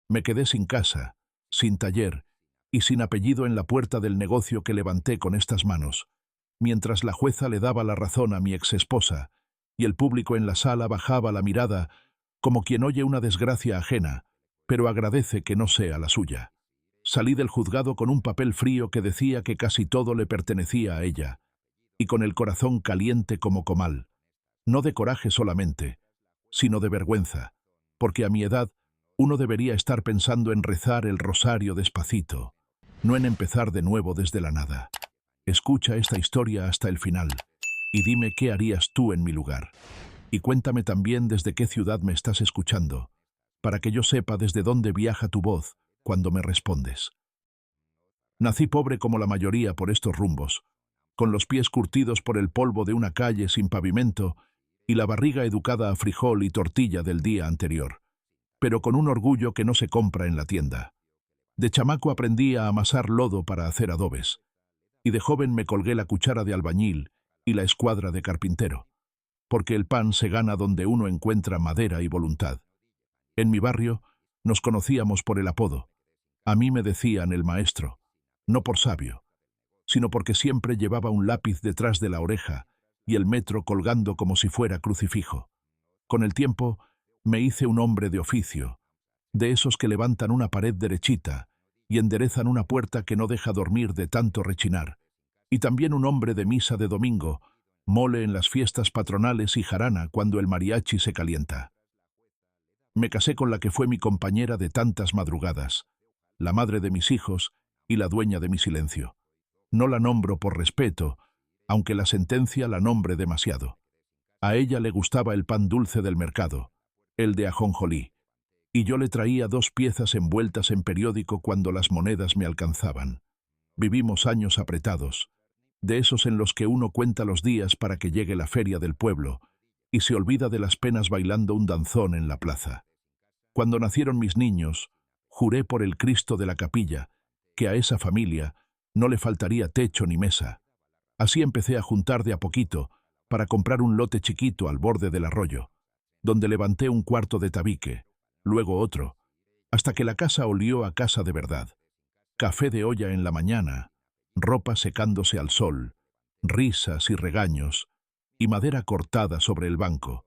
Me quedé sin casa, sin taller y sin apellido en la puerta del negocio que levanté con estas manos, mientras la jueza le daba la razón a mi exesposa y el público en la sala bajaba la mirada como quien oye una desgracia ajena, pero agradece que no sea la suya. Salí del juzgado con un papel frío que decía que casi todo le pertenecía a ella, y con el corazón caliente como comal, no de coraje solamente, sino de vergüenza, porque a mi edad uno debería estar pensando en rezar el rosario despacito, no en empezar de nuevo desde la nada. Escucha esta historia hasta el final, y dime qué harías tú en mi lugar. Y cuéntame también desde qué ciudad me estás escuchando, para que yo sepa desde dónde viaja tu voz cuando me respondes. Nací pobre como la mayoría por estos rumbos, con los pies curtidos por el polvo de una calle sin pavimento y la barriga educada a frijol y tortilla del día anterior, pero con un orgullo que no se compra en la tienda. De chamaco aprendí a amasar lodo para hacer adobes, y de joven me colgué la cuchara de albañil y la escuadra de carpintero, porque el pan se gana donde uno encuentra madera y voluntad. En mi barrio nos conocíamos por el apodo. A mí me decían el maestro, no por sabio, sino porque siempre llevaba un lápiz detrás de la oreja y el metro colgando como si fuera crucifijo. Con el tiempo me hice un hombre de oficio, de esos que levantan una pared derechita y enderezan una puerta que no deja dormir de tanto rechinar, y también un hombre de misa de domingo, mole en las fiestas patronales y jarana cuando el mariachi se calienta. Me casé con la que fue mi compañera de tantas madrugadas, la madre de mis hijos y la dueña de mi silencio. No la nombro por respeto, aunque la sentencia la nombre demasiado. A ella le gustaba el pan dulce del mercado, el de ajonjolí, y yo le traía 2 piezas envueltas en periódico cuando las monedas me alcanzaban. Vivimos años apretados, de esos en los que uno cuenta los días para que llegue la feria del pueblo y se olvida de las penas bailando un danzón en la plaza. Cuando nacieron mis niños, juré por el Cristo de la capilla que a esa familia no le faltaría techo ni mesa. Así empecé a juntar de a poquito para comprar un lote chiquito al borde del arroyo, donde levanté un cuarto de tabique, luego otro, hasta que la casa olió a casa de verdad. Café de olla en la mañana, ropa secándose al sol, risas y regaños, y madera cortada sobre el banco,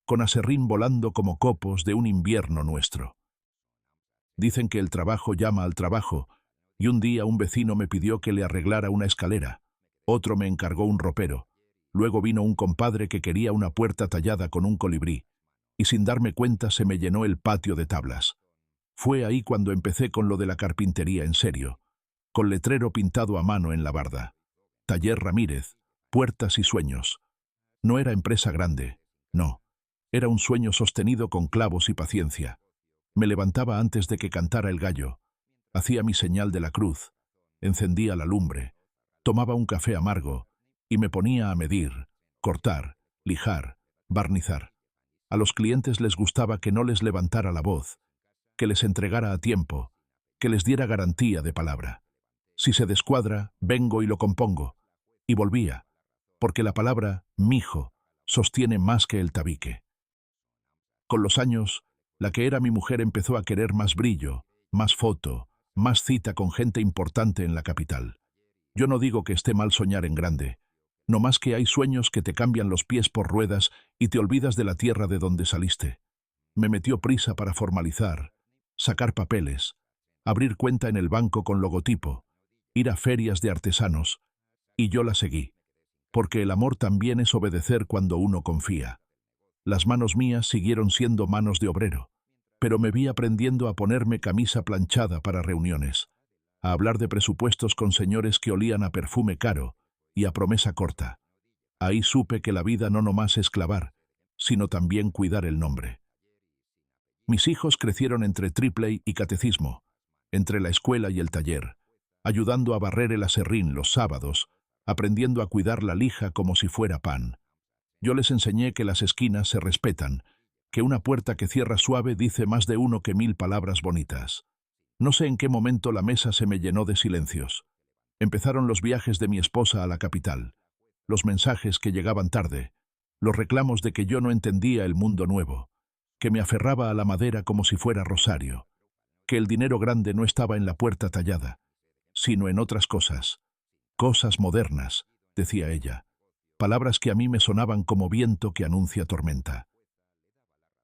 con aserrín volando como copos de un invierno nuestro. Dicen que el trabajo llama al trabajo, y un día un vecino me pidió que le arreglara una escalera, otro me encargó un ropero, luego vino un compadre que quería una puerta tallada con un colibrí, y sin darme cuenta se me llenó el patio de tablas. Fue ahí cuando empecé con lo de la carpintería en serio, con letrero pintado a mano en la barda. Taller Ramírez, puertas y sueños. No era empresa grande, no. Era un sueño sostenido con clavos y paciencia. Me levantaba antes de que cantara el gallo, hacía mi señal de la cruz, encendía la lumbre, tomaba un café amargo y me ponía a medir, cortar, lijar, barnizar. A los clientes les gustaba que no les levantara la voz, que les entregara a tiempo, que les diera garantía de palabra. Si se descuadra, vengo y lo compongo. Y volvía, porque la palabra mijo sostiene más que el tabique. Con los años, la que era mi mujer empezó a querer más brillo, más foto, más cita con gente importante en la capital. Yo no digo que esté mal soñar en grande, no más que hay sueños que te cambian los pies por ruedas y te olvidas de la tierra de donde saliste. Me metió prisa para formalizar, sacar papeles, abrir cuenta en el banco con logotipo, ir a ferias de artesanos, y yo la seguí, porque el amor también es obedecer cuando uno confía. Las manos mías siguieron siendo manos de obrero, pero me vi aprendiendo a ponerme camisa planchada para reuniones, a hablar de presupuestos con señores que olían a perfume caro y a promesa corta. Ahí supe que la vida no nomás es clavar, sino también cuidar el nombre. Mis hijos crecieron entre triple y catecismo, entre la escuela y el taller, ayudando a barrer el aserrín los sábados, aprendiendo a cuidar la lija como si fuera pan. Yo les enseñé que las esquinas se respetan, que una puerta que cierra suave dice más de uno que 1000 palabras bonitas. No sé en qué momento la mesa se me llenó de silencios. Empezaron los viajes de mi esposa a la capital, los mensajes que llegaban tarde, los reclamos de que yo no entendía el mundo nuevo, que me aferraba a la madera como si fuera rosario. que el dinero grande no estaba en la puerta tallada, sino en otras cosas. Cosas modernas, decía ella. Palabras que a mí me sonaban como viento que anuncia tormenta.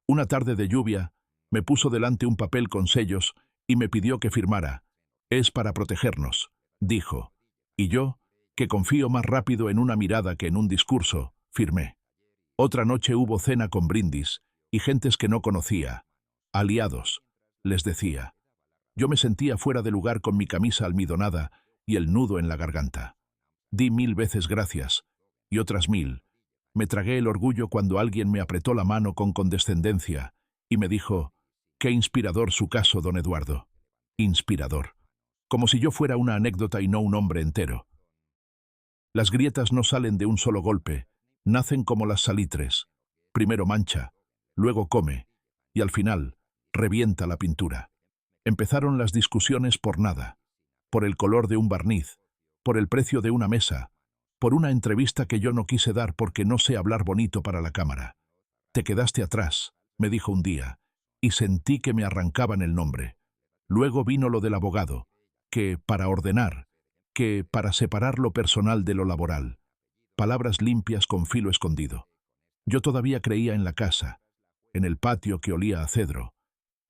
Una tarde de lluvia, me puso delante un papel con sellos y me pidió que firmara. «Es para protegernos», dijo. Y yo, que confío más rápido en una mirada que en un discurso, firmé. Otra noche hubo cena con brindis y gentes que no conocía. «Aliados», les decía. Yo me sentía fuera de lugar con mi camisa almidonada y el nudo en la garganta. Di 1000 veces gracias, y otras 1000. Me tragué el orgullo cuando alguien me apretó la mano con condescendencia y me dijo: «Qué inspirador su caso, don Eduardo». Inspirador. Como si yo fuera una anécdota y no un hombre entero. Las grietas no salen de un solo golpe, nacen como las salitres. Primero mancha, luego come, y al final revienta la pintura. Empezaron las discusiones por nada, por el color de un barniz, por el precio de una mesa, por una entrevista que yo no quise dar porque no sé hablar bonito para la cámara. «Te quedaste atrás», me dijo un día, y sentí que me arrancaban el nombre. Luego vino lo del abogado, que para ordenar, que para separar lo personal de lo laboral. Palabras limpias con filo escondido. Yo todavía creía en la casa, en el patio que olía a cedro,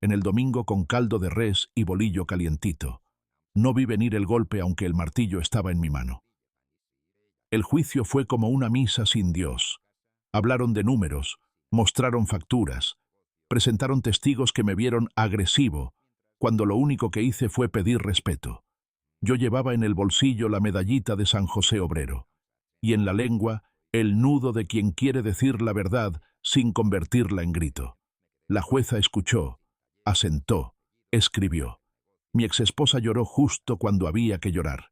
en el domingo con caldo de res y bolillo calientito. No vi venir el golpe aunque el martillo estaba en mi mano. El juicio fue como una misa sin Dios. Hablaron de números, mostraron facturas, presentaron testigos que me vieron agresivo, cuando lo único que hice fue pedir respeto. Yo llevaba en el bolsillo la medallita de San José Obrero, y en la lengua el nudo de quien quiere decir la verdad sin convertirla en grito. La jueza escuchó, asentó, escribió. Mi exesposa lloró justo cuando había que llorar.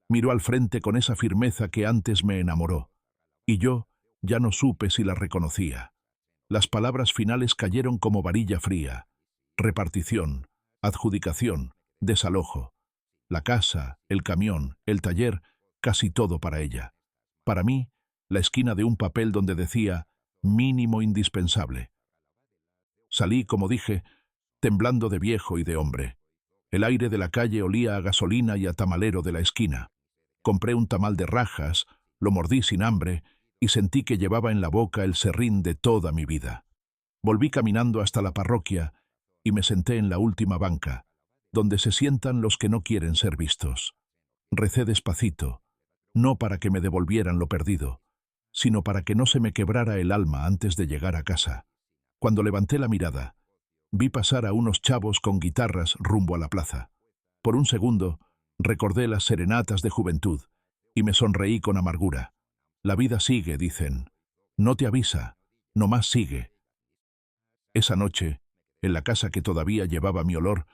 Miró al frente con esa firmeza que antes me enamoró, y yo ya no supe si la reconocía. Las palabras finales cayeron como varilla fría. Repartición, adjudicación, desalojo. La casa, el camión, el taller, casi todo para ella. Para mí, la esquina de un papel donde decía «mínimo indispensable». Salí, como dije, temblando de viejo y de hombre. El aire de la calle olía a gasolina y a tamalero de la esquina. Compré un tamal de rajas, lo mordí sin hambre y sentí que llevaba en la boca el serrín de toda mi vida. Volví caminando hasta la parroquia y me senté en la última banca, donde se sientan los que no quieren ser vistos. Recé despacito, no para que me devolvieran lo perdido, sino para que no se me quebrara el alma antes de llegar a casa. Cuando levanté la mirada, vi pasar a unos chavos con guitarras rumbo a la plaza. Por un segundo, recordé las serenatas de juventud y me sonreí con amargura. La vida sigue, dicen. No te avisa, nomás sigue. Esa noche, en la casa que todavía llevaba mi olor,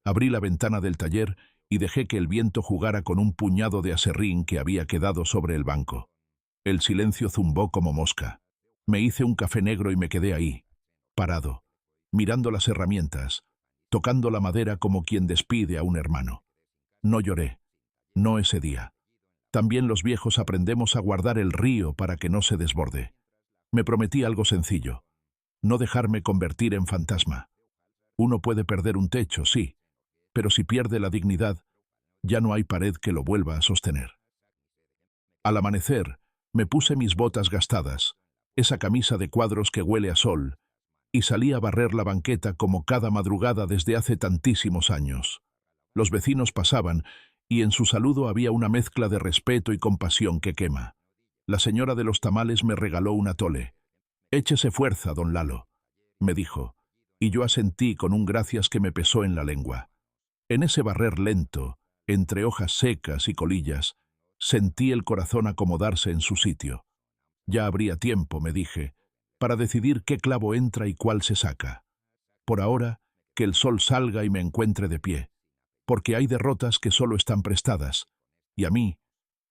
abrí la ventana del taller y dejé que el viento jugara con un puñado de aserrín que había quedado sobre el banco. El silencio zumbó como mosca. Me hice un café negro y me quedé ahí, parado, mirando las herramientas, tocando la madera como quien despide a un hermano. No lloré, no ese día. También los viejos aprendemos a guardar el río para que no se desborde. Me prometí algo sencillo, no dejarme convertir en fantasma. Uno puede perder un techo, sí, pero si pierde la dignidad, ya no hay pared que lo vuelva a sostener. Al amanecer, me puse mis botas gastadas, esa camisa de cuadros que huele a sol, y salí a barrer la banqueta como cada madrugada desde hace tantísimos años. Los vecinos pasaban, y en su saludo había una mezcla de respeto y compasión que quema. La señora de los tamales me regaló un atole. «Échese fuerza, don Lalo», me dijo, y yo asentí con un gracias que me pesó en la lengua. En ese barrer lento, entre hojas secas y colillas, sentí el corazón acomodarse en su sitio. Ya habría tiempo, me dije, para decidir qué clavo entra y cuál se saca. Por ahora, que el sol salga y me encuentre de pie, porque hay derrotas que solo están prestadas, y a mí,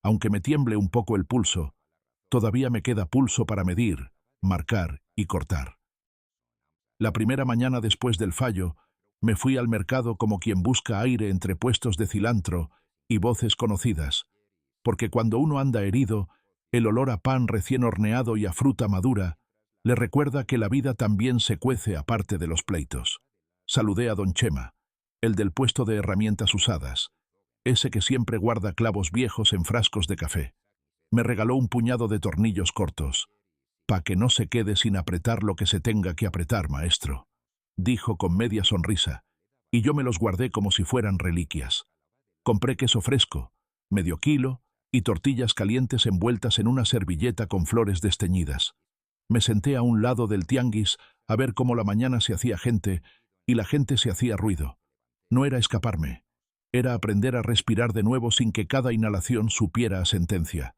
aunque me tiemble un poco el pulso, todavía me queda pulso para medir, marcar y cortar. La primera mañana después del fallo, me fui al mercado como quien busca aire entre puestos de cilantro y voces conocidas, porque cuando uno anda herido, el olor a pan recién horneado y a fruta madura le recuerda que la vida también se cuece aparte de los pleitos. Saludé a don Chema. el del puesto de herramientas usadas, ese que siempre guarda clavos viejos en frascos de café. Me regaló un puñado de tornillos cortos. «Pa' que no se quede sin apretar lo que se tenga que apretar, maestro», dijo con media sonrisa, y yo me los guardé como si fueran reliquias. Compré queso fresco, medio kilo, y tortillas calientes envueltas en una servilleta con flores desteñidas. Me senté a un lado del tianguis a ver cómo la mañana se hacía gente y la gente se hacía ruido. No era escaparme, era aprender a respirar de nuevo sin que cada inhalación supiera a sentencia.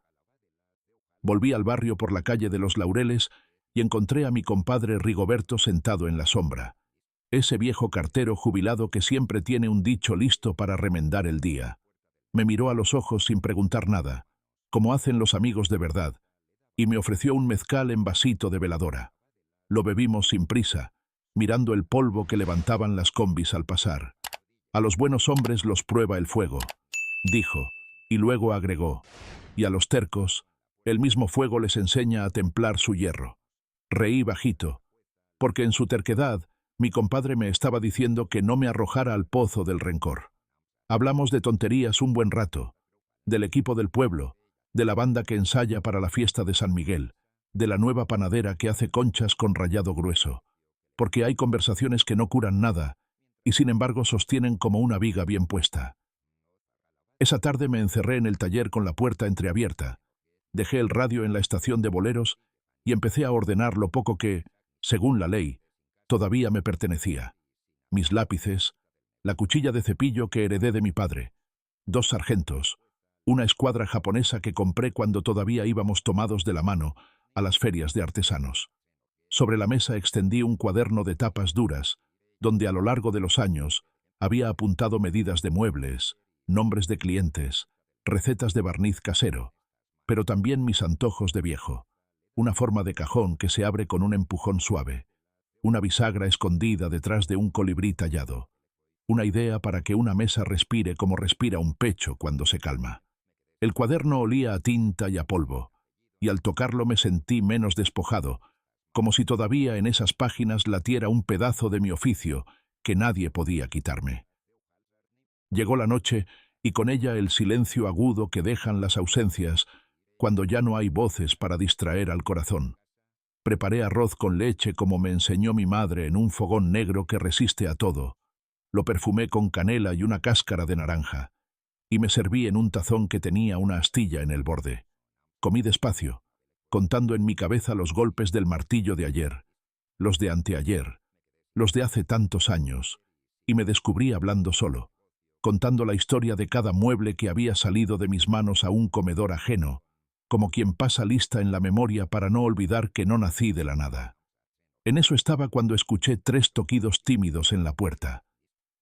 Volví al barrio por la calle de los Laureles y encontré a mi compadre Rigoberto sentado en la sombra, ese viejo cartero jubilado que siempre tiene un dicho listo para remendar el día. Me miró a los ojos sin preguntar nada, como hacen los amigos de verdad, y me ofreció un mezcal en vasito de veladora. Lo bebimos sin prisa, mirando el polvo que levantaban las combis al pasar. «A los buenos hombres los prueba el fuego», dijo, y luego agregó, «y a los tercos, el mismo fuego les enseña a templar su hierro». Reí bajito, porque en su terquedad mi compadre me estaba diciendo que no me arrojara al pozo del rencor. Hablamos de tonterías un buen rato, del equipo del pueblo, de la banda que ensaya para la fiesta de San Miguel, de la nueva panadera que hace conchas con rallado grueso, porque hay conversaciones que no curan nada y sin embargo sostienen como una viga bien puesta. Esa tarde me encerré en el taller con la puerta entreabierta, dejé el radio en la estación de boleros y empecé a ordenar lo poco que, según la ley, todavía me pertenecía. Mis lápices, la cuchilla de cepillo que heredé de mi padre, 2 sargentos, una escuadra japonesa que compré cuando todavía íbamos tomados de la mano a las ferias de artesanos. Sobre la mesa extendí un cuaderno de tapas duras, donde a lo largo de los años había apuntado medidas de muebles, nombres de clientes, recetas de barniz casero, pero también mis antojos de viejo, una forma de cajón que se abre con un empujón suave, una bisagra escondida detrás de un colibrí tallado, una idea para que una mesa respire como respira un pecho cuando se calma. El cuaderno olía a tinta y a polvo, y al tocarlo me sentí menos despojado, como si todavía en esas páginas latiera un pedazo de mi oficio que nadie podía quitarme. Llegó la noche y con ella el silencio agudo que dejan las ausencias cuando ya no hay voces para distraer al corazón. Preparé arroz con leche como me enseñó mi madre en un fogón negro que resiste a todo. Lo perfumé con canela y una cáscara de naranja, y me serví en un tazón que tenía una astilla en el borde. Comí despacio, contando en mi cabeza los golpes del martillo de ayer, los de anteayer, los de hace tantos años, y me descubrí hablando solo, contando la historia de cada mueble que había salido de mis manos a un comedor ajeno, como quien pasa lista en la memoria para no olvidar que no nací de la nada. En eso estaba cuando escuché 3 toquidos tímidos en la puerta.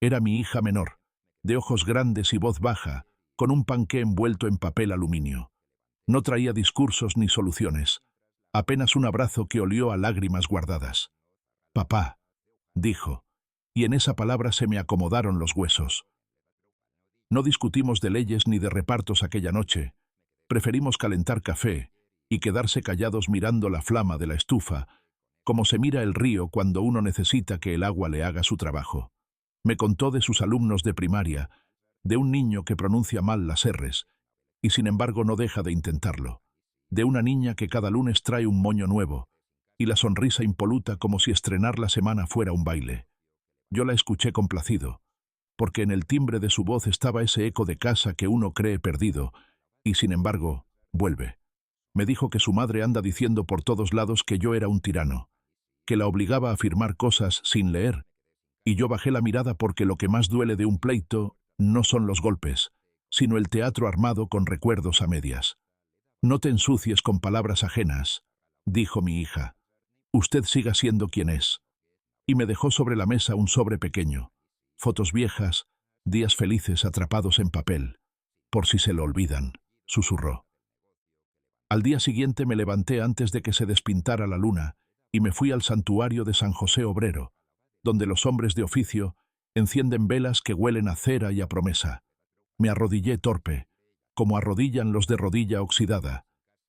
Era mi hija menor, de ojos grandes y voz baja, con un panqué envuelto en papel aluminio. No traía discursos ni soluciones, apenas un abrazo que olió a lágrimas guardadas. «Papá», dijo, y en esa palabra se me acomodaron los huesos. No discutimos de leyes ni de repartos aquella noche. Preferimos calentar café y quedarse callados mirando la flama de la estufa, como se mira el río cuando uno necesita que el agua le haga su trabajo. Me contó de sus alumnos de primaria, de un niño que pronuncia mal las R's, y sin embargo no deja de intentarlo, de una niña que cada lunes trae un moño nuevo, y la sonrisa impoluta como si estrenar la semana fuera un baile. Yo la escuché complacido, porque en el timbre de su voz estaba ese eco de casa que uno cree perdido, y sin embargo, vuelve. Me dijo que su madre anda diciendo por todos lados que yo era un tirano, que la obligaba a firmar cosas sin leer, y yo bajé la mirada porque lo que más duele de un pleito no son los golpes, sino el teatro armado con recuerdos a medias. «No te ensucies con palabras ajenas», dijo mi hija. «Usted siga siendo quien es». Y me dejó sobre la mesa un sobre pequeño, fotos viejas, días felices atrapados en papel. «Por si se lo olvidan», susurró. Al día siguiente me levanté antes de que se despintara la luna y me fui al santuario de San José Obrero, donde los hombres de oficio encienden velas que huelen a cera y a promesa. Me arrodillé torpe, como arrodillan los de rodilla oxidada,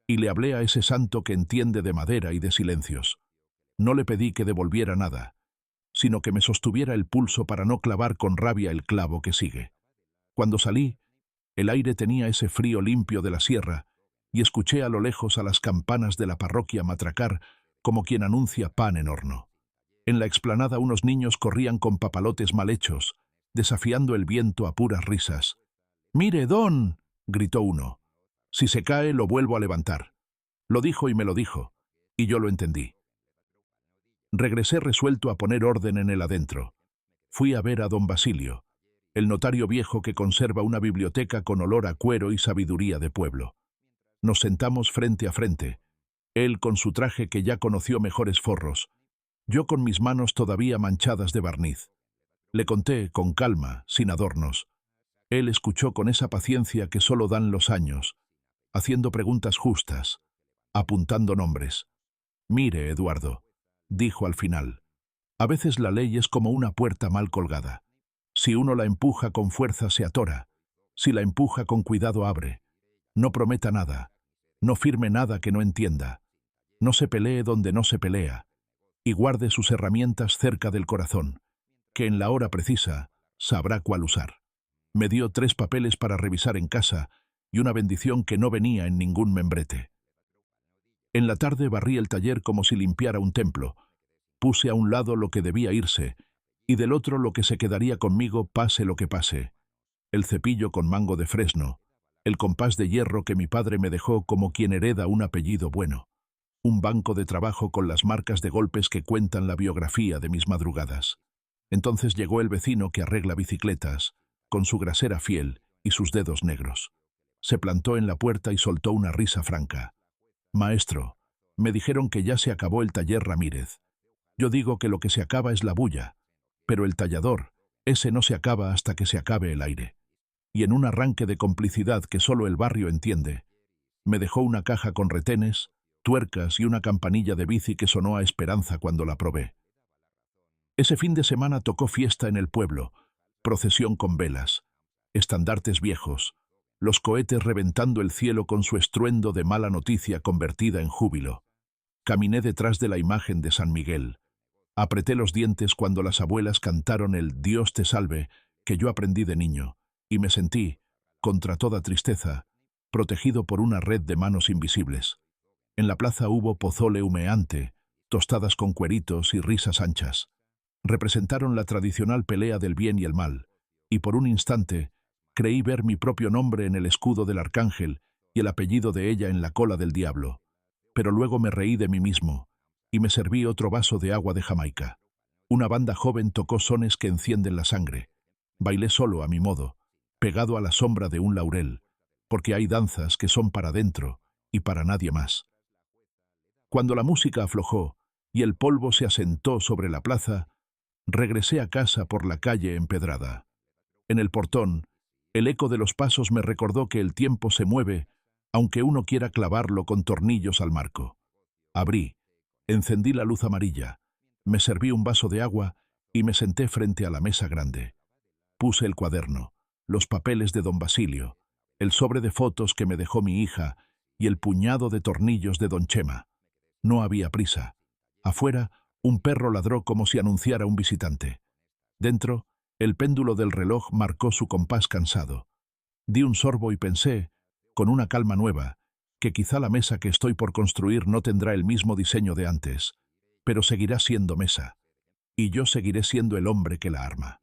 y le hablé a ese santo que entiende de madera y de silencios. No le pedí que devolviera nada, sino que me sostuviera el pulso para no clavar con rabia el clavo que sigue. Cuando salí, el aire tenía ese frío limpio de la sierra, y escuché a lo lejos a las campanas de la parroquia matracar como quien anuncia pan en horno. En la explanada unos niños corrían con papalotes mal hechos, desafiando el viento a puras risas. «¡Mire, don!», gritó uno. «Si se cae, lo vuelvo a levantar». Lo dijo y me lo dijo, y yo lo entendí. Regresé resuelto a poner orden en el adentro. Fui a ver a don Basilio, el notario viejo que conserva una biblioteca con olor a cuero y sabiduría de pueblo. Nos sentamos frente a frente, él con su traje que ya conoció mejores forros, yo con mis manos todavía manchadas de barniz. Le conté, con calma, sin adornos. Él escuchó con esa paciencia que solo dan los años, haciendo preguntas justas, apuntando nombres. «Mire, Eduardo», dijo al final, «a veces la ley es como una puerta mal colgada. Si uno la empuja con fuerza se atora, si la empuja con cuidado abre. No prometa nada, no firme nada que no entienda, no se pelee donde no se pelea, y guarde sus herramientas cerca del corazón, que en la hora precisa sabrá cuál usar». Me dio 3 papeles para revisar en casa y una bendición que no venía en ningún membrete. En la tarde barrí el taller como si limpiara un templo. Puse a un lado lo que debía irse y del otro lo que se quedaría conmigo pase lo que pase. El cepillo con mango de fresno, el compás de hierro que mi padre me dejó como quien hereda un apellido bueno, un banco de trabajo con las marcas de golpes que cuentan la biografía de mis madrugadas. Entonces llegó el vecino que arregla bicicletas, con su grasera fiel y sus dedos negros. Se plantó en la puerta y soltó una risa franca. «Maestro, me dijeron que ya se acabó el taller Ramírez. Yo digo que lo que se acaba es la bulla, pero el tallador, ese no se acaba hasta que se acabe el aire». Y en un arranque de complicidad que solo el barrio entiende, me dejó una caja con retenes, tuercas y una campanilla de bici que sonó a esperanza cuando la probé. Ese fin de semana tocó fiesta en el pueblo, procesión con velas, estandartes viejos, los cohetes reventando el cielo con su estruendo de mala noticia convertida en júbilo. Caminé detrás de la imagen de San Miguel. Apreté los dientes cuando las abuelas cantaron el «Dios te salve», que yo aprendí de niño, y me sentí, contra toda tristeza, protegido por una red de manos invisibles. En la plaza hubo pozole humeante, tostadas con cueritos y risas anchas. Representaron la tradicional pelea del bien y el mal, y por un instante creí ver mi propio nombre en el escudo del arcángel y el apellido de ella en la cola del diablo. Pero luego me reí de mí mismo, y me serví otro vaso de agua de Jamaica. Una banda joven tocó sones que encienden la sangre. Bailé solo a mi modo, pegado a la sombra de un laurel, porque hay danzas que son para dentro y para nadie más. Cuando la música aflojó y el polvo se asentó sobre la plaza, regresé a casa por la calle empedrada. En el portón, el eco de los pasos me recordó que el tiempo se mueve, aunque uno quiera clavarlo con tornillos al marco. Abrí, encendí la luz amarilla, me serví un vaso de agua y me senté frente a la mesa grande. Puse el cuaderno, los papeles de don Basilio, el sobre de fotos que me dejó mi hija y el puñado de tornillos de don Chema. No había prisa. Afuera, un perro ladró como si anunciara un visitante. Dentro, el péndulo del reloj marcó su compás cansado. Di un sorbo y pensé, con una calma nueva, que quizá la mesa que estoy por construir no tendrá el mismo diseño de antes, pero seguirá siendo mesa, y yo seguiré siendo el hombre que la arma.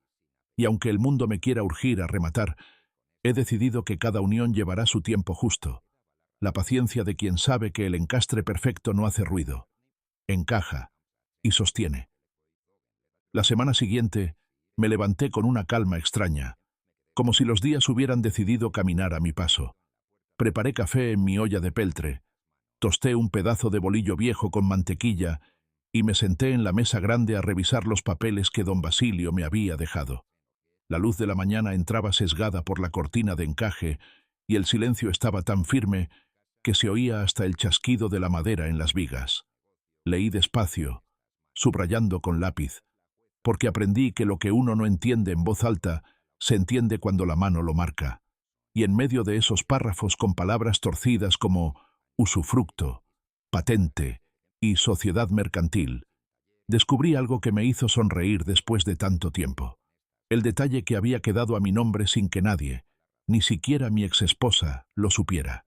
Y aunque el mundo me quiera urgir a rematar, he decidido que cada unión llevará su tiempo justo, la paciencia de quien sabe que el encastre perfecto no hace ruido, encaja y sostiene. La semana siguiente me levanté con una calma extraña, como si los días hubieran decidido caminar a mi paso. Preparé café en mi olla de peltre, tosté un pedazo de bolillo viejo con mantequilla y me senté en la mesa grande a revisar los papeles que don Basilio me había dejado. La luz de la mañana entraba sesgada por la cortina de encaje y el silencio estaba tan firme que se oía hasta el chasquido de la madera en las vigas. Leí despacio, subrayando con lápiz, porque aprendí que lo que uno no entiende en voz alta se entiende cuando la mano lo marca. Y en medio de esos párrafos con palabras torcidas como usufructo, patente y sociedad mercantil, descubrí algo que me hizo sonreír después de tanto tiempo. El detalle que había quedado a mi nombre sin que nadie, ni siquiera mi exesposa, lo supiera.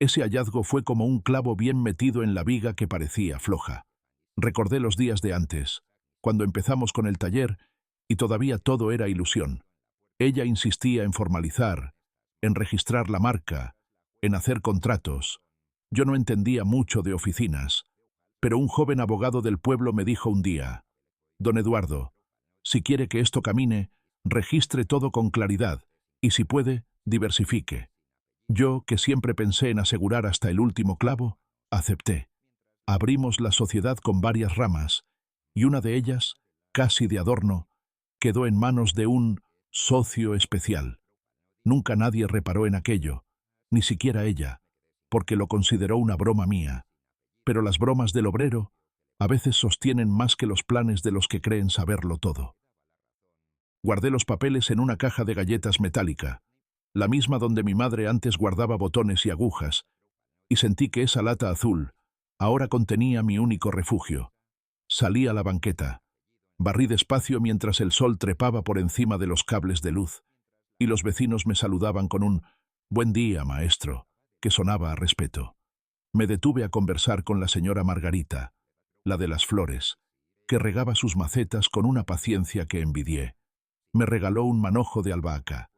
Ese hallazgo fue como un clavo bien metido en la viga que parecía floja. Recordé los días de antes, cuando empezamos con el taller y todavía todo era ilusión. Ella insistía en formalizar, en registrar la marca, en hacer contratos. Yo no entendía mucho de oficinas, pero un joven abogado del pueblo me dijo un día: «Don Eduardo, si quiere que esto camine, registre todo con claridad y, si puede, diversifique». Yo, que siempre pensé en asegurar hasta el último clavo, acepté. Abrimos la sociedad con varias ramas, y una de ellas, casi de adorno, quedó en manos de un socio especial. Nunca nadie reparó en aquello, ni siquiera ella, porque lo consideró una broma mía. Pero las bromas del obrero a veces sostienen más que los planes de los que creen saberlo todo. Guardé los papeles en una caja de galletas metálica, la misma donde mi madre antes guardaba botones y agujas, y sentí que esa lata azul ahora contenía mi único refugio. Salí a la banqueta. Barrí despacio mientras el sol trepaba por encima de los cables de luz, y los vecinos me saludaban con un «Buen día, maestro», que sonaba a respeto. Me detuve a conversar con la señora Margarita, la de las flores, que regaba sus macetas con una paciencia que envidié. Me regaló un manojo de albahaca.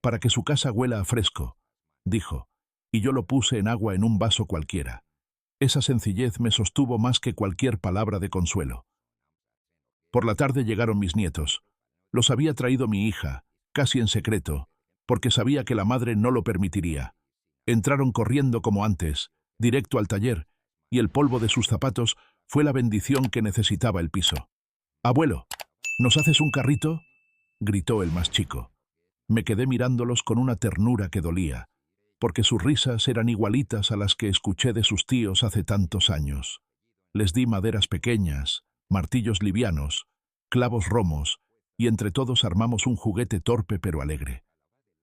«Para que su casa huela a fresco», dijo, y yo lo puse en agua en un vaso cualquiera. Esa sencillez me sostuvo más que cualquier palabra de consuelo. Por la tarde llegaron mis nietos. Los había traído mi hija, casi en secreto, porque sabía que la madre no lo permitiría. Entraron corriendo como antes, directo al taller, y el polvo de sus zapatos fue la bendición que necesitaba el piso. «Abuelo, ¿nos haces un carrito?», gritó el más chico. Me quedé mirándolos con una ternura que dolía, porque sus risas eran igualitas a las que escuché de sus tíos hace tantos años. Les di maderas pequeñas, martillos livianos, clavos romos, y entre todos armamos un juguete torpe pero alegre.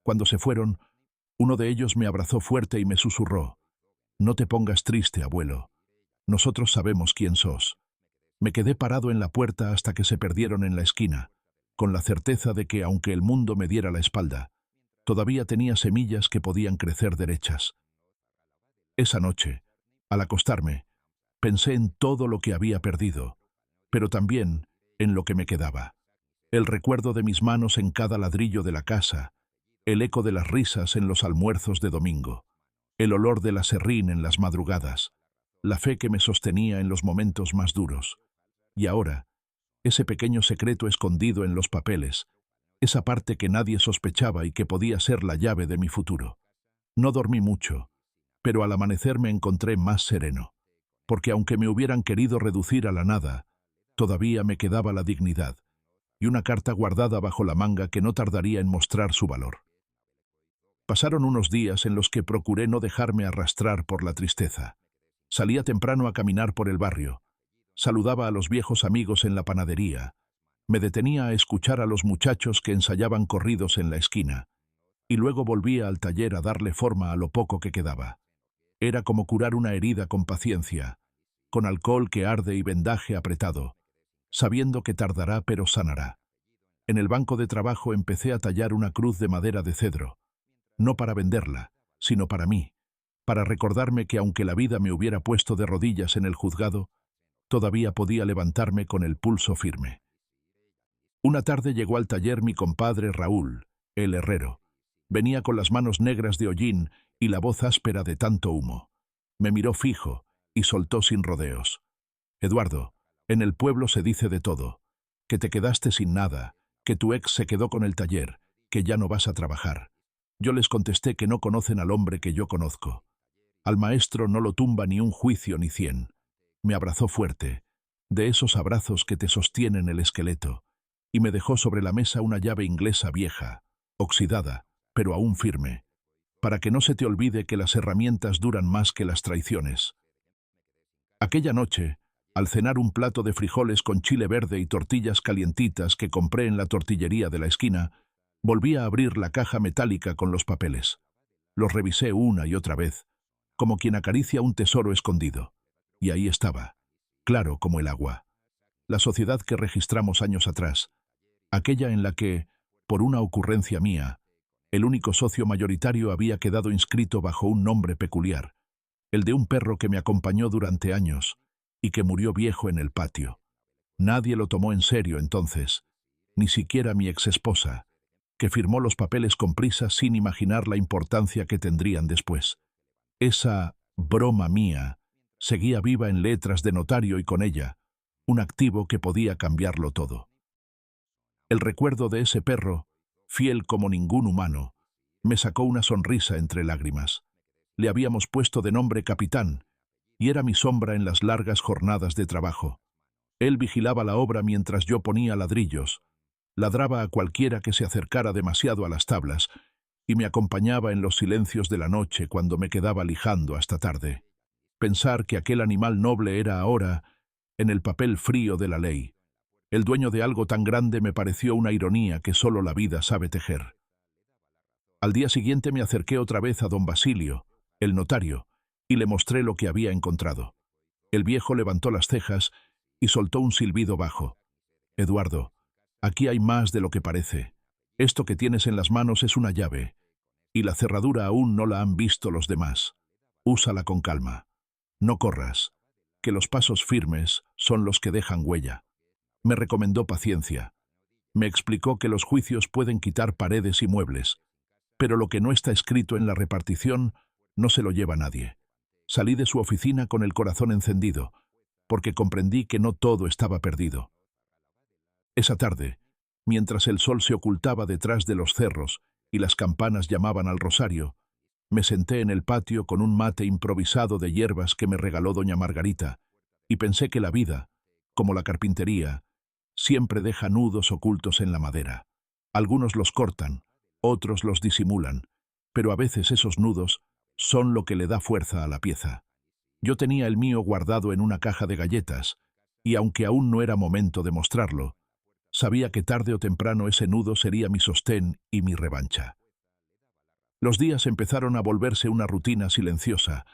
Cuando se fueron, uno de ellos me abrazó fuerte y me susurró: «No te pongas triste, abuelo. Nosotros sabemos quién sos». Me quedé parado en la puerta hasta que se perdieron en la esquina, con la certeza de que, aunque el mundo me diera la espalda, todavía tenía semillas que podían crecer derechas. Esa noche, al acostarme, pensé en todo lo que había perdido, pero también en lo que me quedaba. El recuerdo de mis manos en cada ladrillo de la casa, el eco de las risas en los almuerzos de domingo, el olor del aserrín en las madrugadas, la fe que me sostenía en los momentos más duros. Y ahora, ese pequeño secreto escondido en los papeles, esa parte que nadie sospechaba y que podía ser la llave de mi futuro. No dormí mucho, pero al amanecer me encontré más sereno, porque aunque me hubieran querido reducir a la nada, todavía me quedaba la dignidad, y una carta guardada bajo la manga que no tardaría en mostrar su valor. Pasaron unos días en los que procuré no dejarme arrastrar por la tristeza. Salía temprano a caminar por el barrio, saludaba a los viejos amigos en la panadería, me detenía a escuchar a los muchachos que ensayaban corridos en la esquina, y luego volvía al taller a darle forma a lo poco que quedaba. Era como curar una herida con paciencia, con alcohol que arde y vendaje apretado, sabiendo que tardará pero sanará. En el banco de trabajo empecé a tallar una cruz de madera de cedro, no para venderla, sino para mí, para recordarme que aunque la vida me hubiera puesto de rodillas en el juzgado, todavía podía levantarme con el pulso firme. Una tarde llegó al taller mi compadre Raúl, el herrero. Venía con las manos negras de hollín y la voz áspera de tanto humo. Me miró fijo y soltó sin rodeos: «Eduardo, en el pueblo se dice de todo, que te quedaste sin nada, que tu ex se quedó con el taller, que ya no vas a trabajar». Yo les contesté que no conocen al hombre que yo conozco. Al maestro no lo tumba ni un juicio ni 100. Me abrazó fuerte, de esos abrazos que te sostienen el esqueleto, y me dejó sobre la mesa una llave inglesa vieja, oxidada, pero aún firme, para que no se te olvide que las herramientas duran más que las traiciones. Aquella noche, al cenar un plato de frijoles con chile verde y tortillas calientitas que compré en la tortillería de la esquina, volví a abrir la caja metálica con los papeles. Los revisé una y otra vez, como quien acaricia un tesoro escondido. Y ahí estaba, claro como el agua. la sociedad que registramos años atrás, aquella en la que, por una ocurrencia mía, el único socio mayoritario había quedado inscrito bajo un nombre peculiar, el de un perro que me acompañó durante años y que murió viejo en el patio. Nadie lo tomó en serio entonces, ni siquiera mi exesposa, que firmó los papeles con prisa sin imaginar la importancia que tendrían después. Esa broma mía seguía viva en letras de notario y con ella, un activo que podía cambiarlo todo. El recuerdo de ese perro, fiel como ningún humano, me sacó una sonrisa entre lágrimas. Le habíamos puesto de nombre Capitán, y era mi sombra en las largas jornadas de trabajo. Él vigilaba la obra mientras yo ponía ladrillos, ladraba a cualquiera que se acercara demasiado a las tablas y me acompañaba en los silencios de la noche cuando me quedaba lijando hasta tarde. Pensar que aquel animal noble era ahora en el papel frío de la ley, el dueño de algo tan grande, me pareció una ironía que solo la vida sabe tejer. Al día siguiente me acerqué otra vez a don Basilio, el notario, y le mostré lo que había encontrado. El viejo levantó las cejas y soltó un silbido bajo. «Eduardo, aquí hay más de lo que parece. Esto que tienes en las manos es una llave, y la cerradura aún no la han visto los demás. Úsala con calma. No corras, que los pasos firmes son los que dejan huella». Me recomendó paciencia. Me explicó que los juicios pueden quitar paredes y muebles, pero lo que no está escrito en la repartición no se lo lleva nadie. Salí de su oficina con el corazón encendido, porque comprendí que no todo estaba perdido. Esa tarde, mientras el sol se ocultaba detrás de los cerros y las campanas llamaban al rosario, me senté en el patio con un mate improvisado de hierbas que me regaló doña Margarita, y pensé que la vida, como la carpintería, siempre deja nudos ocultos en la madera. Algunos los cortan, otros los disimulan, pero a veces esos nudos son lo que le da fuerza a la pieza. Yo tenía el mío guardado en una caja de galletas, y aunque aún no era momento de mostrarlo, sabía que tarde o temprano ese nudo sería mi sostén y mi revancha. Los días empezaron a volverse una rutina silenciosa,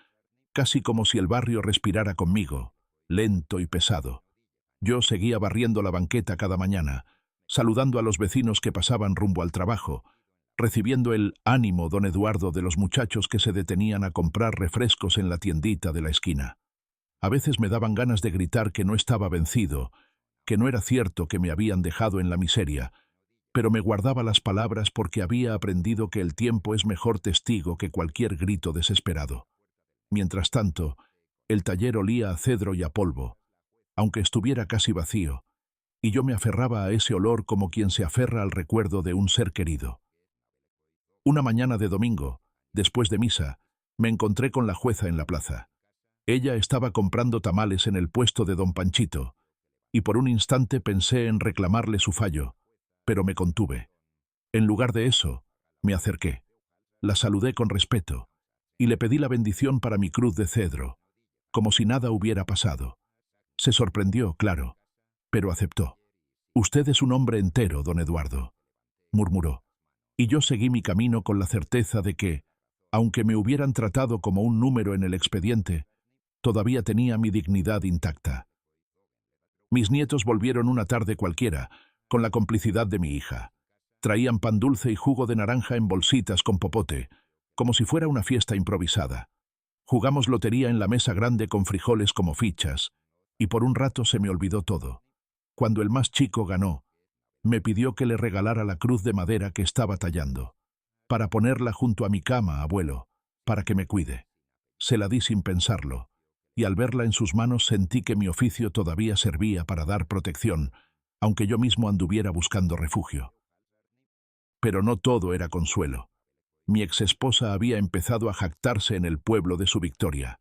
casi como si el barrio respirara conmigo, lento y pesado. Yo seguía barriendo la banqueta cada mañana, saludando a los vecinos que pasaban rumbo al trabajo, recibiendo el ánimo don Eduardo de los muchachos que se detenían a comprar refrescos en la tiendita de la esquina. A veces me daban ganas de gritar que no estaba vencido, que no era cierto que me habían dejado en la miseria, pero me guardaba las palabras porque había aprendido que el tiempo es mejor testigo que cualquier grito desesperado. Mientras tanto, el taller olía a cedro y a polvo, aunque estuviera casi vacío, y yo me aferraba a ese olor como quien se aferra al recuerdo de un ser querido. Una mañana de domingo, después de misa, me encontré con la jueza en la plaza. Ella estaba comprando tamales en el puesto de don Panchito, y por un instante pensé en reclamarle su fallo, pero me contuve. En lugar de eso, me acerqué. La saludé con respeto, y le pedí la bendición para mi cruz de cedro, como si nada hubiera pasado. Se sorprendió, claro, pero aceptó. «Usted es un hombre entero, don Eduardo», murmuró, y yo seguí mi camino con la certeza de que, aunque me hubieran tratado como un número en el expediente, todavía tenía mi dignidad intacta. Mis nietos volvieron una tarde cualquiera, con la complicidad de mi hija. Traían pan dulce y jugo de naranja en bolsitas con popote, como si fuera una fiesta improvisada. Jugamos lotería en la mesa grande con frijoles como fichas, y por un rato se me olvidó todo. Cuando el más chico ganó, me pidió que le regalara la cruz de madera que estaba tallando, para ponerla junto a mi cama, abuelo, para que me cuide. Se la di sin pensarlo, y al verla en sus manos sentí que mi oficio todavía servía para dar protección, aunque yo mismo anduviera buscando refugio. Pero no todo era consuelo. Mi exesposa había empezado a jactarse en el pueblo de su victoria.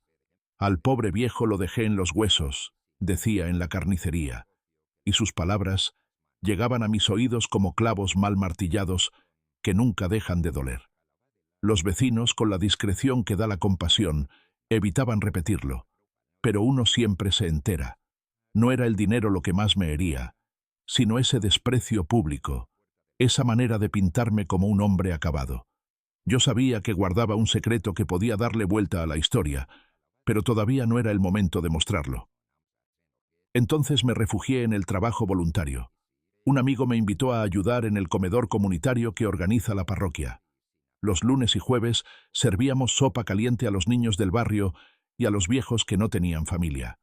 «Al pobre viejo lo dejé en los huesos», decía en la carnicería, y sus palabras llegaban a mis oídos como clavos mal martillados que nunca dejan de doler. Los vecinos, con la discreción que da la compasión, evitaban repetirlo, pero uno siempre se entera. No era el dinero lo que más me hería, sino ese desprecio público, esa manera de pintarme como un hombre acabado. Yo sabía que guardaba un secreto que podía darle vuelta a la historia, pero todavía no era el momento de mostrarlo. Entonces me refugié en el trabajo voluntario. Un amigo me invitó a ayudar en el comedor comunitario que organiza la parroquia. Los lunes y jueves servíamos sopa caliente a los niños del barrio y a los viejos que no tenían familia.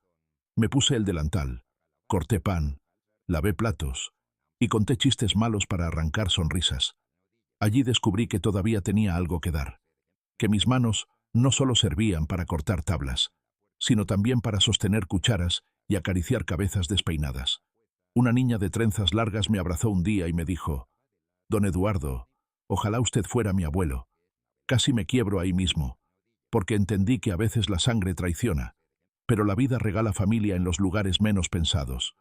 Me puse el delantal, corté pan, lavé platos y conté chistes malos para arrancar sonrisas. Allí descubrí que todavía tenía algo que dar, que mis manos no solo servían para cortar tablas, sino también para sostener cucharas y acariciar cabezas despeinadas. Una niña de trenzas largas me abrazó un día y me dijo: «Don Eduardo, ojalá usted fuera mi abuelo». Casi me quiebro ahí mismo, porque entendí que a veces la sangre traiciona, pero la vida regala familia en los lugares menos pensados.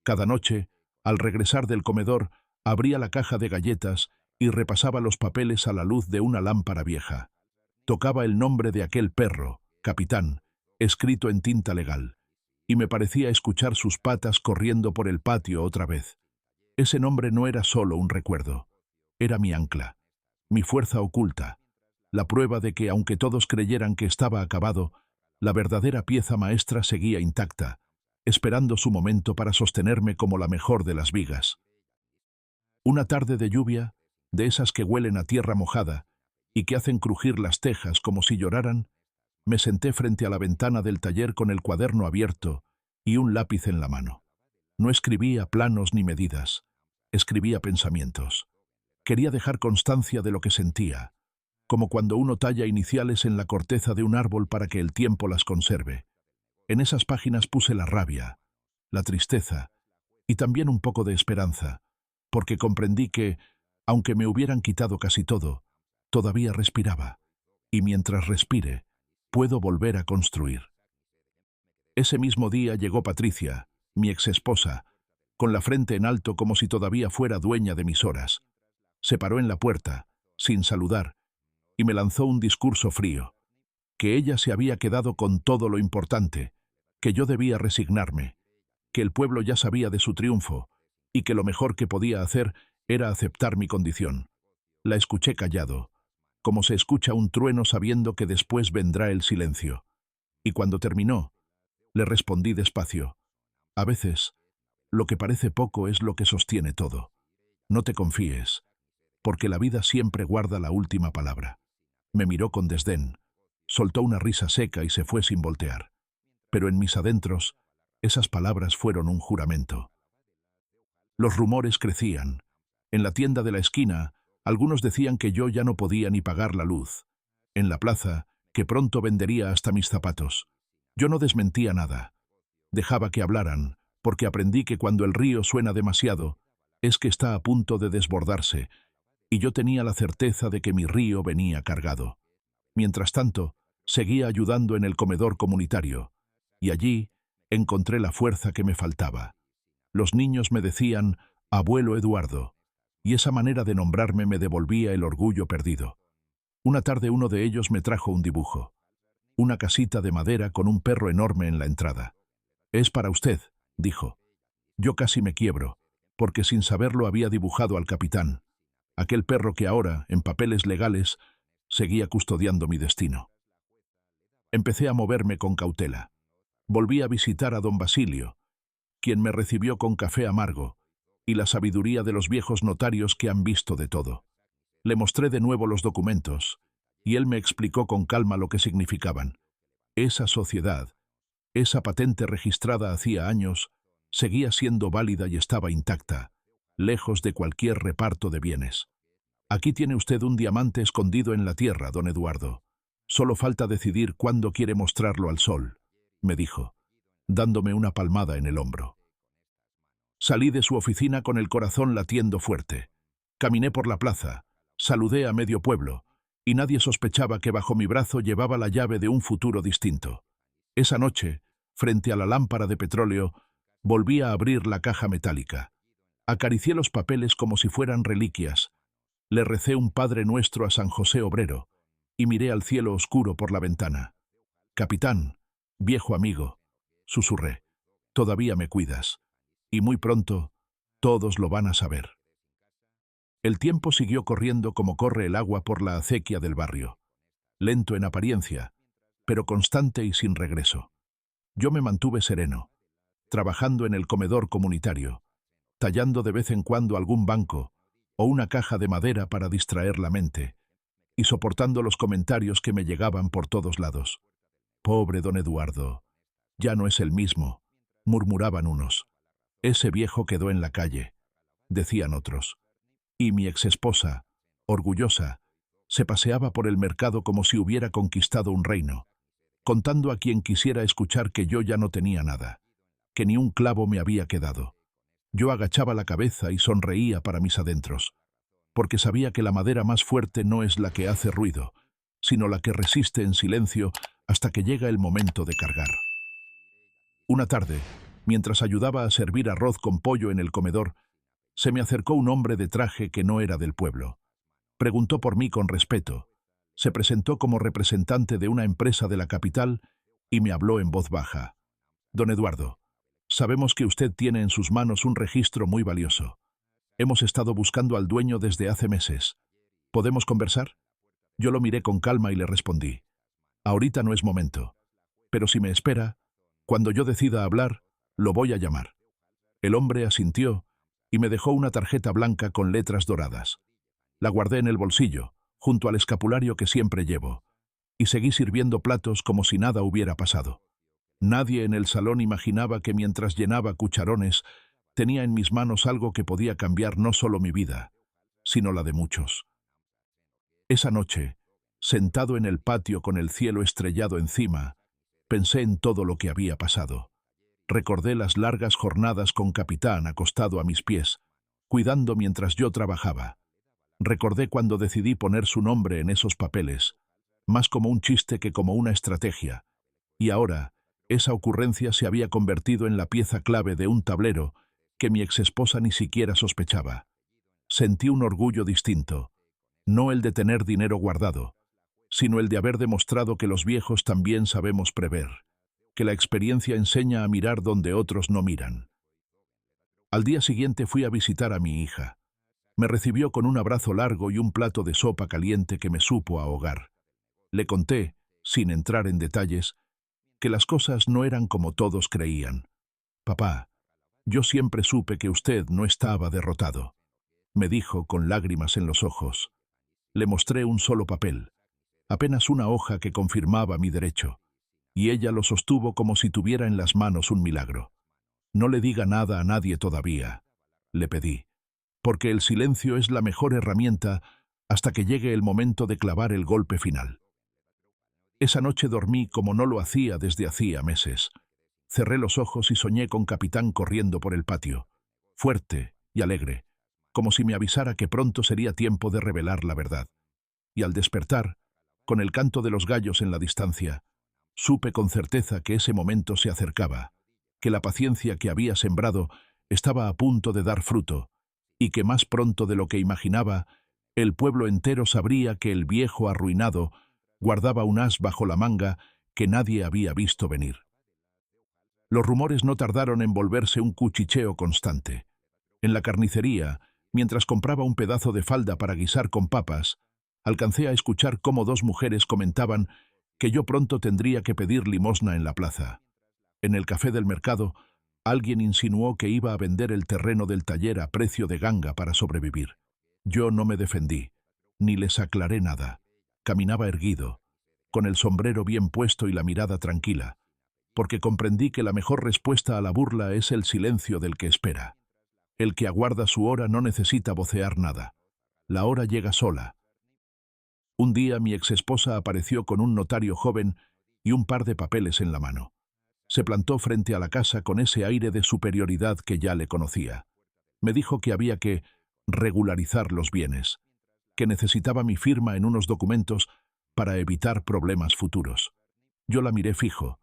Cada noche, al regresar del comedor, abría la caja de galletas y repasaba los papeles a la luz de una lámpara vieja. Tocaba el nombre de aquel perro, Capitán, escrito en tinta legal, y me parecía escuchar sus patas corriendo por el patio otra vez. Ese nombre no era solo un recuerdo, era mi ancla, mi fuerza oculta, la prueba de que, aunque todos creyeran que estaba acabado, la verdadera pieza maestra seguía intacta, esperando su momento para sostenerme como la mejor de las vigas. Una tarde de lluvia, de esas que huelen a tierra mojada y que hacen crujir las tejas como si lloraran, me senté frente a la ventana del taller con el cuaderno abierto y un lápiz en la mano. No escribía planos ni medidas, escribía pensamientos. Quería dejar constancia de lo que sentía, como cuando uno talla iniciales en la corteza de un árbol para que el tiempo las conserve. En esas páginas puse la rabia, la tristeza y también un poco de esperanza, porque comprendí que, aunque me hubieran quitado casi todo, todavía respiraba, y mientras respire, puedo volver a construir. Ese mismo día llegó Patricia, mi exesposa, con la frente en alto como si todavía fuera dueña de mis horas. Se paró en la puerta, sin saludar, y me lanzó un discurso frío, que ella se había quedado con todo lo importante, que yo debía resignarme, que el pueblo ya sabía de su triunfo, y que lo mejor que podía hacer era aceptar mi condición. La escuché callado, como se escucha un trueno sabiendo que después vendrá el silencio. Y cuando terminó, le respondí despacio: «A veces, lo que parece poco es lo que sostiene todo. No te confíes, porque la vida siempre guarda la última palabra». Me miró con desdén, soltó una risa seca y se fue sin voltear. Pero en mis adentros, esas palabras fueron un juramento. Los rumores crecían. En la tienda de la esquina, algunos decían que yo ya no podía ni pagar la luz. En la plaza, que pronto vendería hasta mis zapatos. Yo no desmentía nada. Dejaba que hablaran, porque aprendí que cuando el río suena demasiado, es que está a punto de desbordarse, y yo tenía la certeza de que mi río venía cargado. Mientras tanto, seguía ayudando en el comedor comunitario, y allí encontré la fuerza que me faltaba. Los niños me decían «Abuelo Eduardo», y esa manera de nombrarme me devolvía el orgullo perdido. Una tarde uno de ellos me trajo un dibujo. Una casita de madera con un perro enorme en la entrada. «Es para usted», dijo. Yo casi me quiebro, porque sin saberlo había dibujado al capitán, aquel perro que ahora, en papeles legales, seguía custodiando mi destino. Empecé a moverme con cautela. Volví a visitar a don Basilio, quien me recibió con café amargo y la sabiduría de los viejos notarios que han visto de todo. Le mostré de nuevo los documentos, y él me explicó con calma lo que significaban. Esa sociedad, esa patente registrada hacía años, seguía siendo válida y estaba intacta, lejos de cualquier reparto de bienes. «Aquí tiene usted un diamante escondido en la tierra, don Eduardo. Solo falta decidir cuándo quiere mostrarlo al sol», me dijo, dándome una palmada en el hombro. Salí de su oficina con el corazón latiendo fuerte. Caminé por la plaza, saludé a medio pueblo, y nadie sospechaba que bajo mi brazo llevaba la llave de un futuro distinto. Esa noche, frente a la lámpara de petróleo, volví a abrir la caja metálica. Acaricié los papeles como si fueran reliquias. Le recé un Padre Nuestro a San José Obrero, y miré al cielo oscuro por la ventana. «Capitán, viejo amigo», susurré, «todavía me cuidas, y muy pronto todos lo van a saber». El tiempo siguió corriendo como corre el agua por la acequia del barrio, lento en apariencia, pero constante y sin regreso. Yo me mantuve sereno, trabajando en el comedor comunitario, tallando de vez en cuando algún banco o una caja de madera para distraer la mente, y soportando los comentarios que me llegaban por todos lados. «Pobre don Eduardo, ya no es el mismo», murmuraban unos. «Ese viejo quedó en la calle», decían otros. Y mi exesposa, orgullosa, se paseaba por el mercado como si hubiera conquistado un reino, contando a quien quisiera escuchar que yo ya no tenía nada, que ni un clavo me había quedado. Yo agachaba la cabeza y sonreía para mis adentros, porque sabía que la madera más fuerte no es la que hace ruido, sino la que resiste en silencio hasta que llega el momento de cargar. Una tarde, mientras ayudaba a servir arroz con pollo en el comedor, se me acercó un hombre de traje que no era del pueblo. Preguntó por mí con respeto, se presentó como representante de una empresa de la capital y me habló en voz baja. «Don Eduardo, sabemos que usted tiene en sus manos un registro muy valioso. Hemos estado buscando al dueño desde hace meses. ¿Podemos conversar?» Yo lo miré con calma y le respondí. «Ahorita no es momento, pero si me espera, cuando yo decida hablar, lo voy a llamar». El hombre asintió y me dejó una tarjeta blanca con letras doradas. La guardé en el bolsillo, junto al escapulario que siempre llevo, y seguí sirviendo platos como si nada hubiera pasado. Nadie en el salón imaginaba que mientras llenaba cucharones, tenía en mis manos algo que podía cambiar no solo mi vida, sino la de muchos. Esa noche, sentado en el patio con el cielo estrellado encima, pensé en todo lo que había pasado. Recordé las largas jornadas con Capitán acostado a mis pies, cuidando mientras yo trabajaba. Recordé cuando decidí poner su nombre en esos papeles, más como un chiste que como una estrategia, y ahora esa ocurrencia se había convertido en la pieza clave de un tablero que mi exesposa ni siquiera sospechaba. Sentí un orgullo distinto, no el de tener dinero guardado, sino el de haber demostrado que los viejos también sabemos prever, que la experiencia enseña a mirar donde otros no miran. Al día siguiente fui a visitar a mi hija. Me recibió con un abrazo largo y un plato de sopa caliente que me supo ahogar. Le conté, sin entrar en detalles, que las cosas no eran como todos creían. «Papá, yo siempre supe que usted no estaba derrotado», me dijo con lágrimas en los ojos. Le mostré un solo papel, apenas una hoja que confirmaba mi derecho, y ella lo sostuvo como si tuviera en las manos un milagro. «No le diga nada a nadie todavía», le pedí, «porque el silencio es la mejor herramienta hasta que llegue el momento de clavar el golpe final». Esa noche dormí como no lo hacía desde hacía meses. Cerré los ojos y soñé con Capitán corriendo por el patio, fuerte y alegre, como si me avisara que pronto sería tiempo de revelar la verdad. Y al despertar, con el canto de los gallos en la distancia, supe con certeza que ese momento se acercaba, que la paciencia que había sembrado estaba a punto de dar fruto, y que más pronto de lo que imaginaba, el pueblo entero sabría que el viejo arruinado guardaba un as bajo la manga que nadie había visto venir. Los rumores no tardaron en volverse un cuchicheo constante. En la carnicería, mientras compraba un pedazo de falda para guisar con papas, alcancé a escuchar cómo dos mujeres comentaban que yo pronto tendría que pedir limosna en la plaza. En el café del mercado, alguien insinuó que iba a vender el terreno del taller a precio de ganga para sobrevivir. Yo no me defendí, ni les aclaré nada. Caminaba erguido, con el sombrero bien puesto y la mirada tranquila, porque comprendí que la mejor respuesta a la burla es el silencio del que espera. El que aguarda su hora no necesita vocear nada. La hora llega sola. Un día mi exesposa apareció con un notario joven y un par de papeles en la mano. Se plantó frente a la casa con ese aire de superioridad que ya le conocía. Me dijo que había que regularizar los bienes, que necesitaba mi firma en unos documentos para evitar problemas futuros. Yo la miré fijo,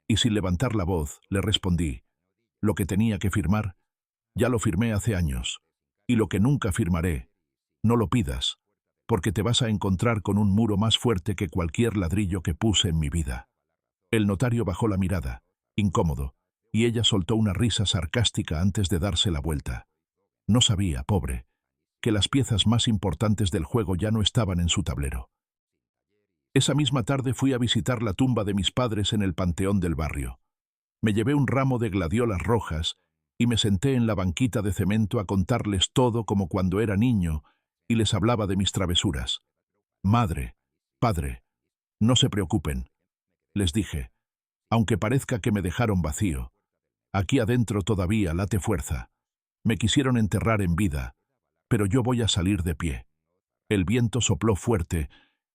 y sin levantar la voz le respondí: «Lo que tenía que firmar, ya lo firmé hace años, y lo que nunca firmaré, no lo pidas, porque te vas a encontrar con un muro más fuerte que cualquier ladrillo que puse en mi vida». El notario bajó la mirada, incómodo, y ella soltó una risa sarcástica antes de darse la vuelta. No sabía, pobre, que las piezas más importantes del juego ya no estaban en su tablero. Esa misma tarde fui a visitar la tumba de mis padres en el panteón del barrio. Me llevé un ramo de gladiolas rojas y me senté en la banquita de cemento a contarles todo como cuando era niño y les hablaba de mis travesuras. Madre, padre, no se preocupen, les dije, aunque parezca que me dejaron vacío. Aquí adentro todavía late fuerza. Me quisieron enterrar en vida, pero yo voy a salir de pie. El viento sopló fuerte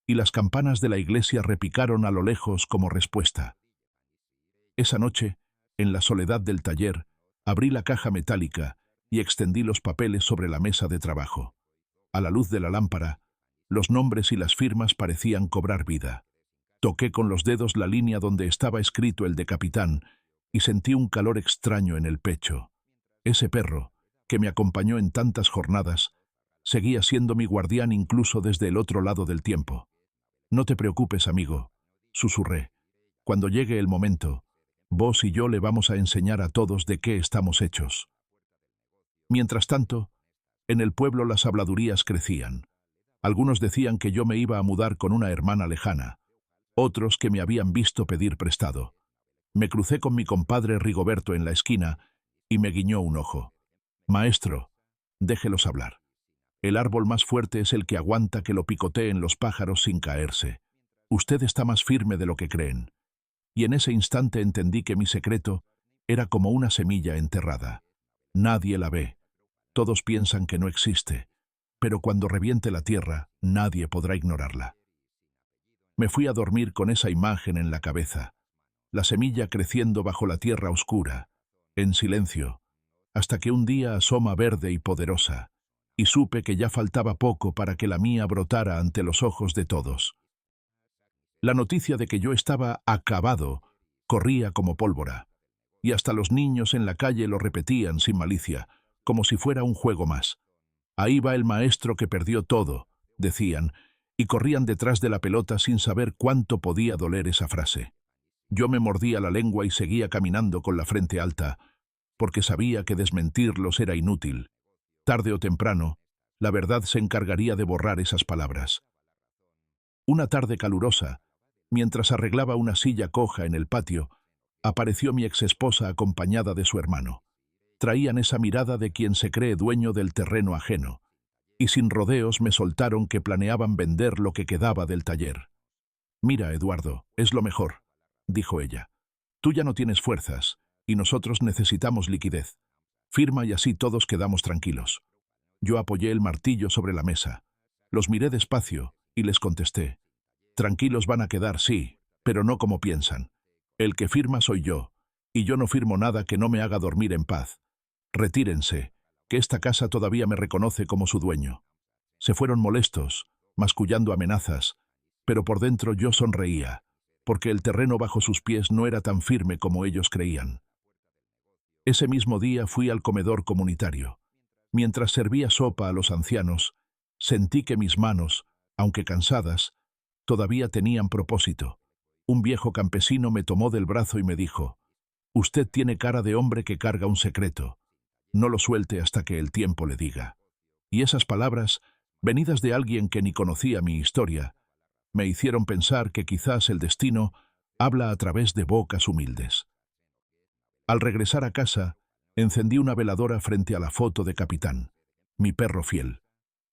y las campanas de la iglesia repicaron a lo lejos como respuesta. Esa noche, en la soledad del taller, abrí la caja metálica y extendí los papeles sobre la mesa de trabajo. A la luz de la lámpara, los nombres y las firmas parecían cobrar vida. Toqué con los dedos la línea donde estaba escrito el de capitán y sentí un calor extraño en el pecho. Ese perro, que me acompañó en tantas jornadas, seguía siendo mi guardián incluso desde el otro lado del tiempo. No te preocupes, amigo, susurré. Cuando llegue el momento, vos y yo le vamos a enseñar a todos de qué estamos hechos. Mientras tanto, en el pueblo las habladurías crecían. Algunos decían que yo me iba a mudar con una hermana lejana, otros que me habían visto pedir prestado. Me crucé con mi compadre Rigoberto en la esquina y me guiñó un ojo. Maestro, déjelos hablar. El árbol más fuerte es el que aguanta que lo picoteen los pájaros sin caerse. Usted está más firme de lo que creen. Y en ese instante entendí que mi secreto era como una semilla enterrada. Nadie la ve. Todos piensan que no existe, pero cuando reviente la tierra, nadie podrá ignorarla. Me fui a dormir con esa imagen en la cabeza, la semilla creciendo bajo la tierra oscura, en silencio, hasta que un día asoma verde y poderosa, y supe que ya faltaba poco para que la mía brotara ante los ojos de todos. La noticia de que yo estaba acabado corría como pólvora, y hasta los niños en la calle lo repetían sin malicia, como si fuera un juego más. Ahí va el maestro que perdió todo, decían, y corrían detrás de la pelota sin saber cuánto podía doler esa frase. Yo me mordía la lengua y seguía caminando con la frente alta, porque sabía que desmentirlos era inútil. Tarde o temprano, la verdad se encargaría de borrar esas palabras. Una tarde calurosa, mientras arreglaba una silla coja en el patio, apareció mi exesposa acompañada de su hermano. Traían esa mirada de quien se cree dueño del terreno ajeno, y sin rodeos me soltaron que planeaban vender lo que quedaba del taller. «Mira, Eduardo, es lo mejor», dijo ella. «Tú ya no tienes fuerzas, y nosotros necesitamos liquidez. Firma y así todos quedamos tranquilos». Yo apoyé el martillo sobre la mesa. Los miré despacio y les contesté. «Tranquilos van a quedar, sí, pero no como piensan. El que firma soy yo, y yo no firmo nada que no me haga dormir en paz. Retírense, que esta casa todavía me reconoce como su dueño». Se fueron molestos, mascullando amenazas, pero por dentro yo sonreía, porque el terreno bajo sus pies no era tan firme como ellos creían. Ese mismo día fui al comedor comunitario. Mientras servía sopa a los ancianos, sentí que mis manos, aunque cansadas, todavía tenían propósito. Un viejo campesino me tomó del brazo y me dijo: «Usted tiene cara de hombre que carga un secreto. No lo suelte hasta que el tiempo le diga». Y esas palabras, venidas de alguien que ni conocía mi historia, me hicieron pensar que quizás el destino habla a través de bocas humildes. Al regresar a casa, encendí una veladora frente a la foto de Capitán, mi perro fiel.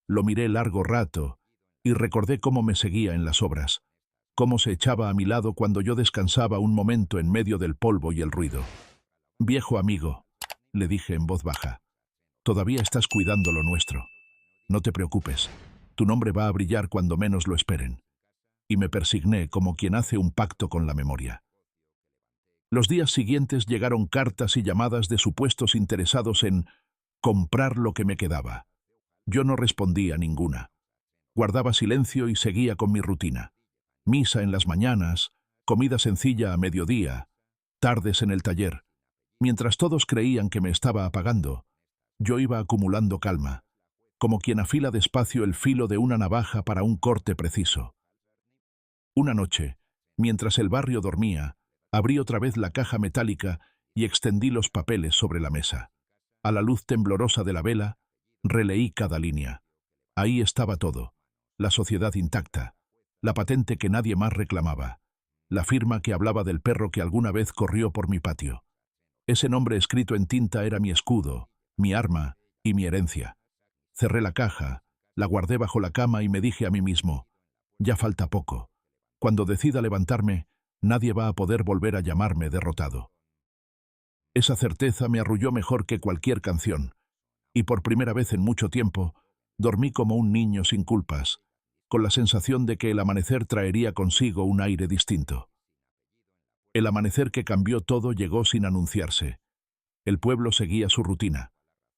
Lo miré largo rato y recordé cómo me seguía en las obras, cómo se echaba a mi lado cuando yo descansaba un momento en medio del polvo y el ruido. «Viejo amigo», le dije en voz baja, «todavía estás cuidando lo nuestro. No te preocupes, tu nombre va a brillar cuando menos lo esperen». Y me persigné como quien hace un pacto con la memoria. Los días siguientes llegaron cartas y llamadas de supuestos interesados en comprar lo que me quedaba. Yo no respondía a ninguna. Guardaba silencio y seguía con mi rutina. Misa en las mañanas, comida sencilla a mediodía, tardes en el taller. Mientras todos creían que me estaba apagando, yo iba acumulando calma, como quien afila despacio el filo de una navaja para un corte preciso. Una noche, mientras el barrio dormía, abrí otra vez la caja metálica y extendí los papeles sobre la mesa. A la luz temblorosa de la vela, releí cada línea. Ahí estaba todo: la sociedad intacta, la patente que nadie más reclamaba, la firma que hablaba del perro que alguna vez corrió por mi patio. Ese nombre escrito en tinta era mi escudo, mi arma y mi herencia. Cerré la caja, la guardé bajo la cama y me dije a mí mismo, ya falta poco. Cuando decida levantarme, nadie va a poder volver a llamarme derrotado. Esa certeza me arrulló mejor que cualquier canción, y por primera vez en mucho tiempo, dormí como un niño sin culpas, con la sensación de que el amanecer traería consigo un aire distinto. El amanecer que cambió todo llegó sin anunciarse. El pueblo seguía su rutina,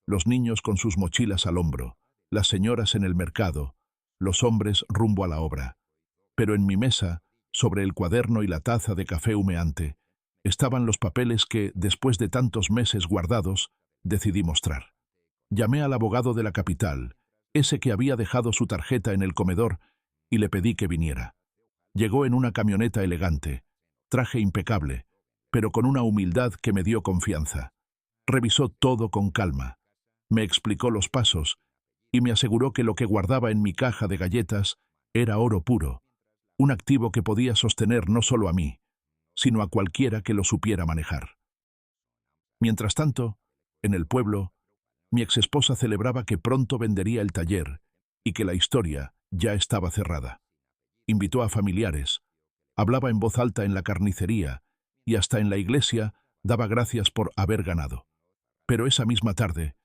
los niños con sus mochilas al hombro, las señoras en el mercado, los hombres rumbo a la obra. Pero en mi mesa, sobre el cuaderno y la taza de café humeante, estaban los papeles que, después de tantos meses guardados, decidí mostrar. Llamé al abogado de la capital, ese que había dejado su tarjeta en el comedor, y le pedí que viniera. Llegó en una camioneta elegante, traje impecable, pero con una humildad que me dio confianza. Revisó todo con calma, me explicó los pasos y me aseguró que lo que guardaba en mi caja de galletas era oro puro, un activo que podía sostener no solo a mí, sino a cualquiera que lo supiera manejar. Mientras tanto, en el pueblo, mi exesposa celebraba que pronto vendería el taller y que la historia ya estaba cerrada. Invitó a familiares, hablaba en voz alta en la carnicería y hasta en la iglesia daba gracias por haber ganado. Pero esa misma tarde,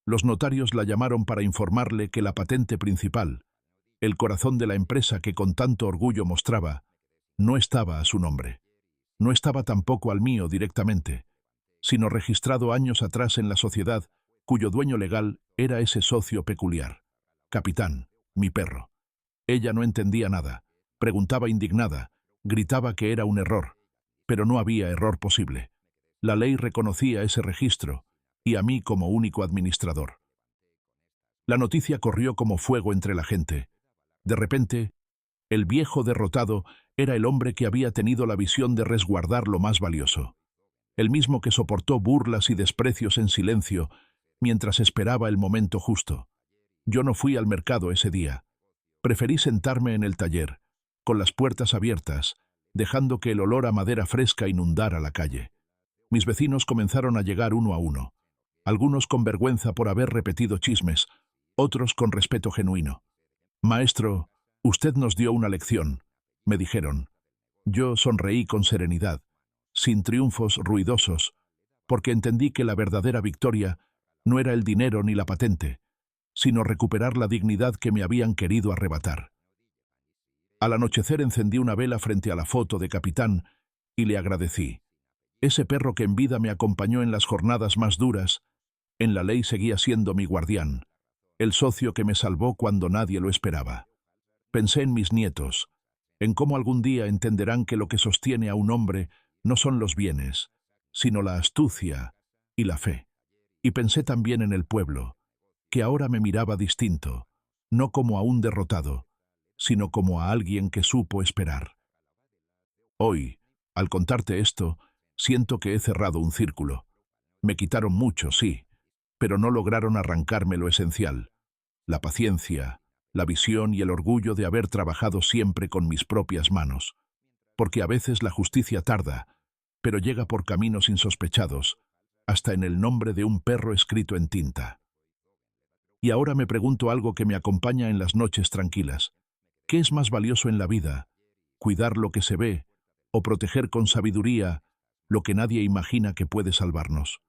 los notarios la llamaron para informarle que la patente principal, el corazón de la empresa que con tanto orgullo mostraba, no estaba a su nombre. No estaba tampoco al mío directamente, sino registrado años atrás en la sociedad cuyo dueño legal era ese socio peculiar. Capitán, mi perro. Ella no entendía nada, preguntaba indignada, gritaba que era un error, pero no había error posible. La ley reconocía ese registro, y a mí como único administrador. La noticia corrió como fuego entre la gente. De repente, el viejo derrotado era el hombre que había tenido la visión de resguardar lo más valioso. El mismo que soportó burlas y desprecios en silencio mientras esperaba el momento justo. Yo no fui al mercado ese día. Preferí sentarme en el taller, con las puertas abiertas, dejando que el olor a madera fresca inundara la calle. Mis vecinos comenzaron a llegar uno a uno, algunos con vergüenza por haber repetido chismes, otros con respeto genuino. «Maestro, usted nos dio una lección», me dijeron. Yo sonreí con serenidad, sin triunfos ruidosos, porque entendí que la verdadera victoria no era el dinero ni la patente, sino recuperar la dignidad que me habían querido arrebatar. Al anochecer encendí una vela frente a la foto de Capitán y le agradecí. Ese perro que en vida me acompañó en las jornadas más duras, en la ley seguía siendo mi guardián, el socio que me salvó cuando nadie lo esperaba. Pensé en mis nietos, en cómo algún día entenderán que lo que sostiene a un hombre no son los bienes, sino la astucia y la fe. Y pensé también en el pueblo, que ahora me miraba distinto, no como a un derrotado, sino como a alguien que supo esperar. Hoy, al contarte esto, siento que he cerrado un círculo. Me quitaron mucho, sí, pero no lograron arrancarme lo esencial: la paciencia, la visión y el orgullo de haber trabajado siempre con mis propias manos. Porque a veces la justicia tarda, pero llega por caminos insospechados, hasta en el nombre de un perro escrito en tinta. Y ahora me pregunto algo que me acompaña en las noches tranquilas. ¿Qué es más valioso en la vida? ¿Cuidar lo que se ve o proteger con sabiduría lo que nadie imagina que puede salvarnos?